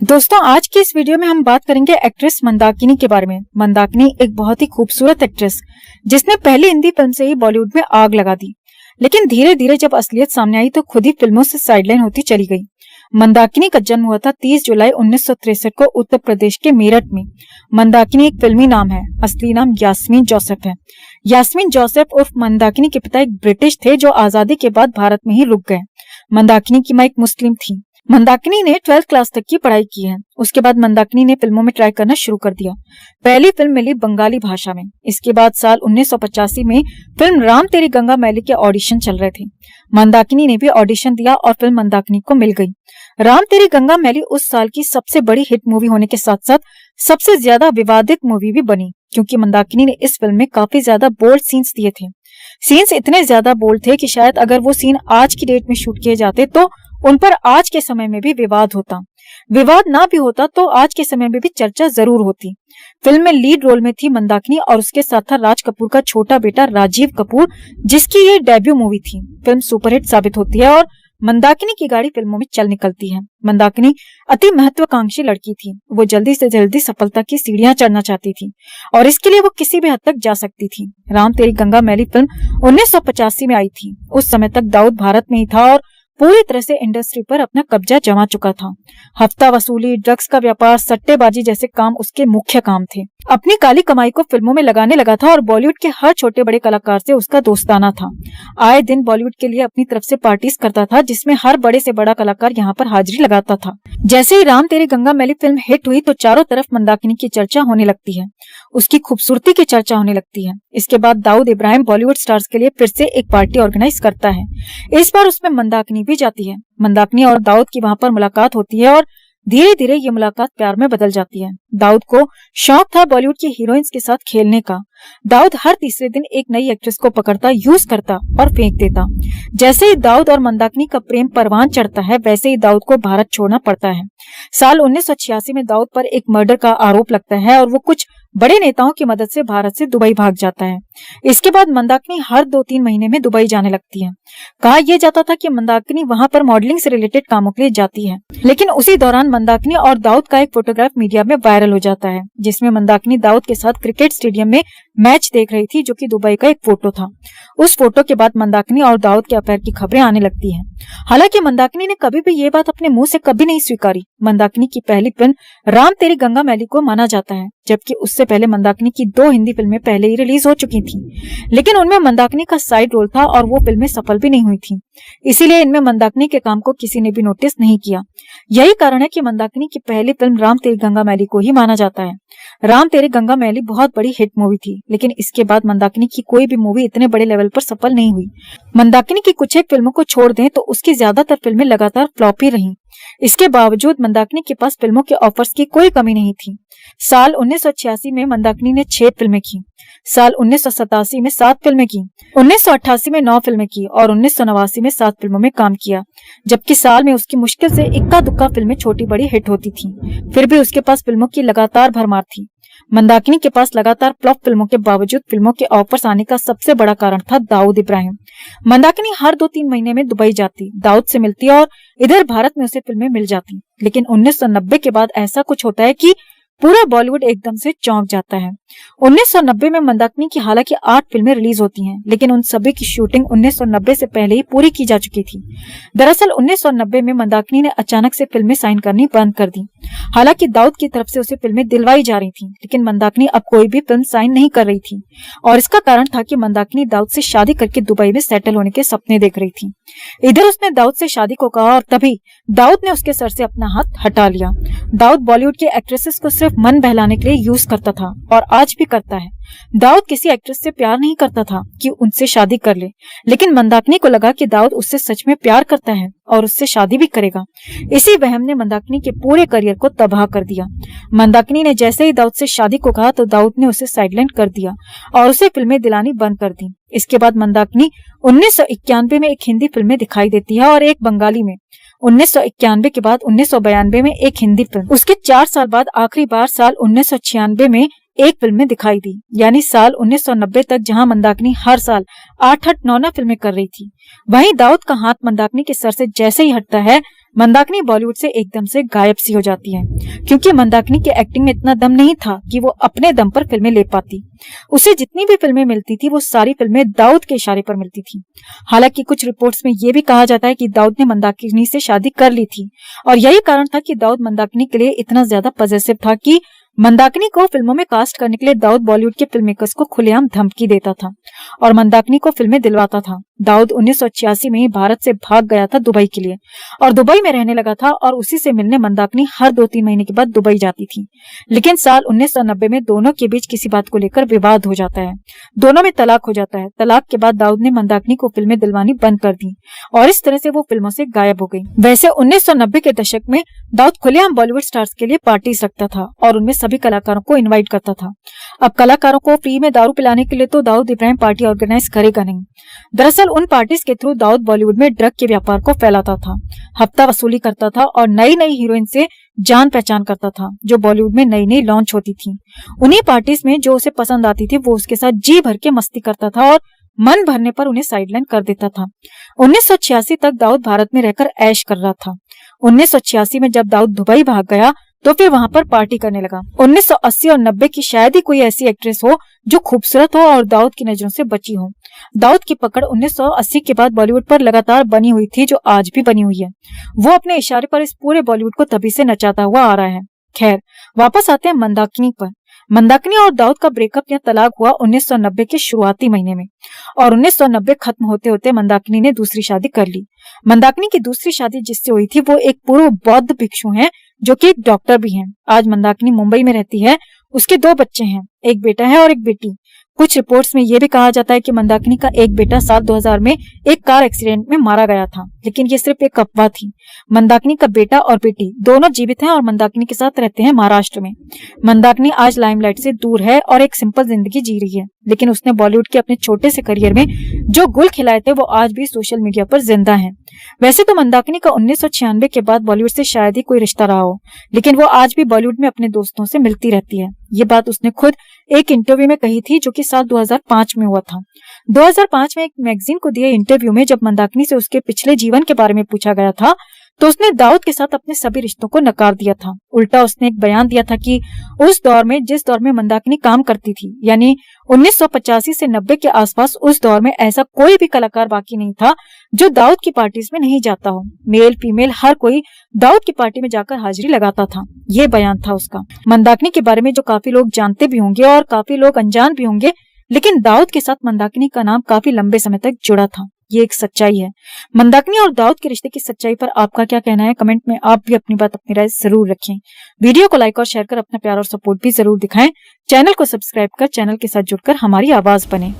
दोस्तों, आज की इस वीडियो में हम बात करेंगे एक्ट्रेस मंदाकिनी के बारे में। मंदाकिनी एक बहुत ही खूबसूरत एक्ट्रेस जिसने पहली हिंदी फिल्म से ही बॉलीवुड में आग लगा दी, लेकिन धीरे धीरे जब असलियत सामने आई तो खुद ही फिल्मों से साइडलाइन होती चली गई। मंदाकिनी का जन्म हुआ था 30 जुलाई 1963 को उत्तर प्रदेश के मेरठ में। मंदाकिनी एक फिल्मी नाम है, असली नाम यास्मीन जोसेफ है। यास्मीन जोसेफ उर्फ मंदाकिनी के पिता एक ब्रिटिश थे जो आजादी के बाद भारत में ही रुक गए। मंदाकिनी की मां एक मुस्लिम थी। मंदाकिनी ने 12th क्लास तक की पढ़ाई की है। उसके बाद मंदाकिनी ने फिल्मों में ट्राई करना शुरू कर दिया। पहली फिल्म मिली बंगाली भाषा में। इसके बाद साल 1985 में फिल्म राम तेरी गंगा मैली के ऑडिशन चल रहे थे। मंदाकिनी ने भी ऑडिशन दिया और फिल्म मंदाकिनी को मिल गई। राम तेरी गंगा मैली उस साल की सबसे बड़ी हिट मूवी होने के साथ साथ सबसे ज्यादा विवादित मूवी भी बनी, क्योंकि मंदाकिनी ने इस फिल्म में काफी ज्यादा बोल्ड सीन्स दिए थे। सीन्स इतने ज्यादा बोल्ड थे कि शायद अगर वो सीन आज की डेट में शूट किए जाते तो उन पर आज के समय में भी विवाद होता। विवाद ना भी होता तो आज के समय में भी चर्चा जरूर होती। फिल्म में लीड रोल में थी मंदाकिनी और उसके साथ था राज कपूर का छोटा बेटा राजीव कपूर, जिसकी ये डेब्यू मूवी थी। फिल्म सुपरहिट साबित होती है और मंदाकिनी की गाड़ी फिल्मों में चल निकलती है। मंदाकिनी अति महत्वाकांक्षी लड़की थी। वो जल्दी से जल्दी सफलता की सीढ़ियां चढ़ना चाहती थी और इसके लिए वो किसी भी हद तक जा सकती थी। राम तेरी गंगा मैली फिल्म 1985 में आई थी। उस समय तक दाऊद भारत में ही था और पूरी तरह से इंडस्ट्री पर अपना कब्जा जमा चुका था। हफ्ता वसूली, ड्रग्स का व्यापार, सट्टेबाजी जैसे काम उसके मुख्य काम थे। अपनी काली कमाई को फिल्मों में लगाने लगा था और बॉलीवुड के हर छोटे बड़े कलाकार से उसका दोस्ताना था। आए दिन बॉलीवुड के लिए अपनी तरफ से पार्टीज करता था, जिसमें हर बड़े से बड़ा कलाकार यहाँ पर हाजिरी लगाता था। जैसे ही राम तेरी गंगा मैली फिल्म हिट हुई तो चारों तरफ मंदाकिनी की चर्चा होने लगती है। उसकी खूबसूरती की चर्चा होने लगती है। इसके बाद दाऊद इब्राहिम बॉलीवुड स्टार्स के लिए फिर से एक पार्टी ऑर्गेनाइज करता है। इस बार उसमें मंदाकिनी भी जाती है। मंदाकिनी और दाऊद की वहां पर मुलाकात होती है और धीरे धीरे ये मुलाकात प्यार में बदल जाती है। दाऊद को शौक था बॉलीवुड की हीरोइंस के साथ खेलने का। दाऊद हर तीसरे दिन एक नई एक्ट्रेस को पकड़ता, यूज करता और फेंक देता। जैसे ही दाऊद और मंदाकिनी का प्रेम परवान चढ़ता है, वैसे ही दाऊद को भारत छोड़ना पड़ता है। साल 1986 में दाऊद पर एक मर्डर का आरोप लगता है और वो कुछ बड़े नेताओं की मदद से भारत से दुबई भाग जाता है। इसके बाद मंदाकिनी हर 2-3 महीने में दुबई जाने लगती है। कहा यह जाता था कि मंदाकिनी वहां पर मॉडलिंग से रिलेटेड कामों के लिए जाती है, लेकिन उसी दौरान मंदाकिनी और दाऊद का एक फोटोग्राफ मीडिया में वायरल हो जाता है, जिसमें मंदाकिनी दाऊद के साथ क्रिकेट स्टेडियम में मैच देख रही थी, जो कि दुबई का एक फोटो था। उस फोटो के बाद मंदाकिनी और दाऊद के अफेयर की खबरें आने लगती हैं। हालांकि मंदाकिनी ने कभी भी ये बात अपने मुंह से कभी नहीं स्वीकारी। मंदाकिनी की पहली फिल्म राम तेरी गंगा मैली को माना जाता है, जबकि उससे पहले मंदाकिनी की 2 हिंदी फिल्में पहले ही रिलीज हो चुकी थी, लेकिन उनमें मंदाकिनी का साइड रोल था और वो फिल्में सफल भी नहीं हुई थी। इसीलिए इनमें मंदाकिनी के काम को किसी ने भी नोटिस नहीं किया। यही कारण है कि मंदाकिनी की पहली फिल्म राम तेरी गंगा मैली को ही माना जाता है। राम तेरी गंगा मैली बहुत बड़ी हिट मूवी थी, लेकिन इसके बाद मंदाकिनी की कोई भी मूवी इतने बड़े लेवल पर सफल नहीं हुई। मंदाकिनी की कुछ एक फिल्मों को छोड़ दें तो उसकी ज्यादातर फिल्में लगातार फ्लॉप ही रहीं। इसके बावजूद मंदाकिनी के पास फिल्मों के ऑफर्स की कोई कमी नहीं थी। साल 1986 में मंदाकिनी ने 6 फिल्में की। साल 1987 में 7 फिल्में की। 1988 में 9 फिल्में की और 1989 में 7 फिल्मों में काम किया, जबकि साल में उसकी मुश्किल से इक्का दुक्का फिल्में छोटी बड़ी हिट होती थी। फिर भी उसके पास फिल्मों की लगातार भरमार थी। मंदाकिनी के पास लगातार फ्लॉप फिल्मों के बावजूद फिल्मों के ऑफर्स आने का सबसे बड़ा कारण था दाऊद इब्राहिम। मंदाकिनी हर 2-3 महीने में दुबई जाती, दाऊद से मिलती और इधर भारत में उसे फिल्में मिल जाती। लेकिन 1990 के बाद ऐसा कुछ होता है कि पूरा बॉलीवुड एकदम से चौंक जाता है। 1990 में मंदाकिनी की हालांकि 8 फिल्में रिलीज होती हैं, लेकिन उन सभी की शूटिंग 1990 से पहले ही पूरी की जा चुकी थी। दरअसल 1990 में मंदाकिनी ने अचानक से फिल्में साइन करनी बंद कर दी। हालांकि दाऊद की तरफ से उसे फिल्में दिलवाई जा रही थी, लेकिन मंदाकिनी अब कोई भी फिल्म साइन नहीं कर रही थी और इसका कारण था कि मंदाकिनी दाऊद से शादी करके दुबई में सेटल होने के सपने देख रही थी। इधर उसने दाऊद से शादी को कहा और तभी दाऊद ने उसके सर से अपना हाथ हटा लिया। दाऊद बॉलीवुड के एक्ट्रेसेस को सिर्फ मन बहलाने के लिए यूज करता था और आज भी करता है। दाऊद किसी एक्ट्रेस से प्यार नहीं करता था कि उनसे शादी कर ले, लेकिन मंदाकिनी को लगा कि दाऊद उससे सच में प्यार करता है और उससे शादी भी करेगा। इसी वहम ने मंदाकिनी के पूरे करियर को तबाह कर दिया। मंदाकिनी ने जैसे ही दाऊद से शादी को कहा तो दाऊद ने उसे साइडलाइन कर दिया और उसे फिल्में दिलानी बंद कर दी। इसके बाद मंदाकिनी 1991 में एक हिंदी फिल्म में दिखाई देती है और एक बंगाली में। 1991 के बाद 1992 में एक हिंदी फिल्म। उसके 4 साल बाद आखिरी बार साल 1996 में एक फिल्म में दिखाई दी, यानी साल 1990 तक, जहां मंदाकिनी हर साल 8-9 फिल्में कर रही थी। वहीं दाऊद का हाथ मंदाकिनी के सर से जैसे ही हटता है, मंदाकिनी बॉलीवुड से एकदम से गायब सी हो जाती है, क्योंकि मंदाकिनी की एक्टिंग में इतना दम नहीं था कि वो अपने दम पर फिल्में ले पाती। उसे जितनी भी फिल्में मिलती थी वो सारी फिल्में दाऊद के इशारे पर मिलती थी। हालांकि कुछ रिपोर्ट्स में ये भी कहा जाता है कि दाऊद ने मंदाकिनी से शादी कर ली थी और यही कारण था कि दाऊद मंदाकिनी के लिए इतना ज्यादा पॉजिटिव था कि मंदाकिनी को फिल्मों में कास्ट करने के लिए दाऊद बॉलीवुड के फिल्म मेकर्स को खुलेआम धमकी देता था और मंदाकिनी को फिल्में दिलवाता था। दाऊद 1986 में ही भारत से भाग गया था दुबई के लिए और दुबई में रहने लगा था और उसी से मिलने मंदाकिनी हर 2-3 महीने के बाद दुबई जाती थी। लेकिन साल 1990 में दोनों के बीच किसी बात को लेकर विवाद हो जाता है। दोनों में तलाक हो जाता है। तलाक के बाद दाऊद ने मंदाकिनी को फिल्में दिलवानी बंद कर दी और इस तरह से वो फिल्मों से गायब हो गई। वैसे 1990 के दशक में दाऊद खुलेआम बॉलीवुड स्टार्स के लिए पार्टीज रखता था और उनमें सभी कलाकारों को इनवाइट करता था। अब कलाकारों को फ्री में दारू पिलाने के लिए तो दाऊद इब्राहिम पार्टी ऑर्गेनाइज करेगा नहीं। दरअसल उन पार्टीज के थ्रू दाऊद बॉलीवुड में ड्रग के व्यापार को फैलाता था, हफ्ता वसूली करता था और नई नई हीरोइन से जान पहचान करता था जो बॉलीवुड में नई नई लॉन्च होती थी। उन्हीं पार्टीज में जो उसे पसंद आती थी वो उसके साथ जी भर के मस्ती करता था और मन भरने पर उन्हें साइडलाइन कर देता था। 1986 तक दाऊद भारत में रहकर ऐश कर रहा था। 1986 में जब दाऊद दुबई भाग गया तो फिर वहां पर पार्टी करने लगा। 1980 और 90 की शायद ही कोई ऐसी एक्ट्रेस हो जो खूबसूरत हो और दाऊद की नजरों से बची हो। दाऊद की पकड़ 1980 के बाद बॉलीवुड पर लगातार बनी हुई थी, जो आज भी बनी हुई है। वो अपने इशारे पर इस पूरे बॉलीवुड को तभी से नचाता हुआ आ रहा है। खैर, वापस आते हैं मंदाकिनी पर। मंदाकिनी और दाऊद का ब्रेकअप या तलाक हुआ 1990 के शुरुआती महीने में और 1990 खत्म होते होते मंदाकिनी ने दूसरी शादी कर ली। मंदाकिनी की दूसरी शादी जिससे हुई थी वो एक पूर्व बौद्ध भिक्षु हैं जो कि एक डॉक्टर भी हैं। आज मंदाकिनी मुंबई में रहती है। उसके 2 बच्चे हैं, एक बेटा है और एक बेटी। कुछ रिपोर्ट्स में यह भी कहा जाता है कि मंदाकिनी का एक बेटा साल 2000 में एक कार एक्सीडेंट में मारा गया था, लेकिन ये सिर्फ एक अफवाह थी। मंदाकिनी का बेटा और बेटी दोनों जीवित हैं और मंदाकिनी के साथ रहते हैं महाराष्ट्र में। मंदाकिनी आज लाइमलाइट से दूर है और एक सिंपल जिंदगी जी रही है, लेकिन उसने बॉलीवुड के अपने छोटे से करियर में जो गुल खिलाए थे वो आज भी सोशल मीडिया पर जिंदा है। वैसे तो मंदाकिनी का 1996 के बाद बॉलीवुड से शायद ही कोई रिश्ता रहा हो, लेकिन वो आज भी बॉलीवुड में अपने दोस्तों से मिलती रहती है। ये बात उसने खुद एक इंटरव्यू में कही थी जो कि साल 2005 में हुआ था। 2005 में एक मैगजीन को दिए इंटरव्यू में जब मंदाकिनी से उसके पिछले जीवन के बारे में पूछा गया था तो उसने दाऊद के साथ अपने सभी रिश्तों को नकार दिया था। उल्टा उसने एक बयान दिया था कि उस दौर में जिस दौर में मंदाकिनी काम करती थी, यानी 1985 से 90 के आसपास, उस दौर में ऐसा कोई भी कलाकार बाकी नहीं था जो दाऊद की पार्टीज में नहीं जाता हो। मेल फीमेल हर कोई दाऊद की पार्टी में जाकर हाजिरी लगाता था। ये बयान था उसका। मंदाकिनी के बारे में जो काफी लोग जानते भी होंगे और काफी लोग अनजान भी होंगे, लेकिन दाऊद के साथ मंदाकिनी का नाम काफी लंबे समय तक जुड़ा था। ये एक सच्चाई है। मंदाकिनी और दाऊद के रिश्ते की सच्चाई पर आपका क्या कहना है? कमेंट में आप भी अपनी बात, अपनी राय जरूर रखें। वीडियो को लाइक और शेयर कर अपना प्यार और सपोर्ट भी जरूर दिखाएं। चैनल को सब्सक्राइब कर चैनल के साथ जुड़कर हमारी आवाज बने।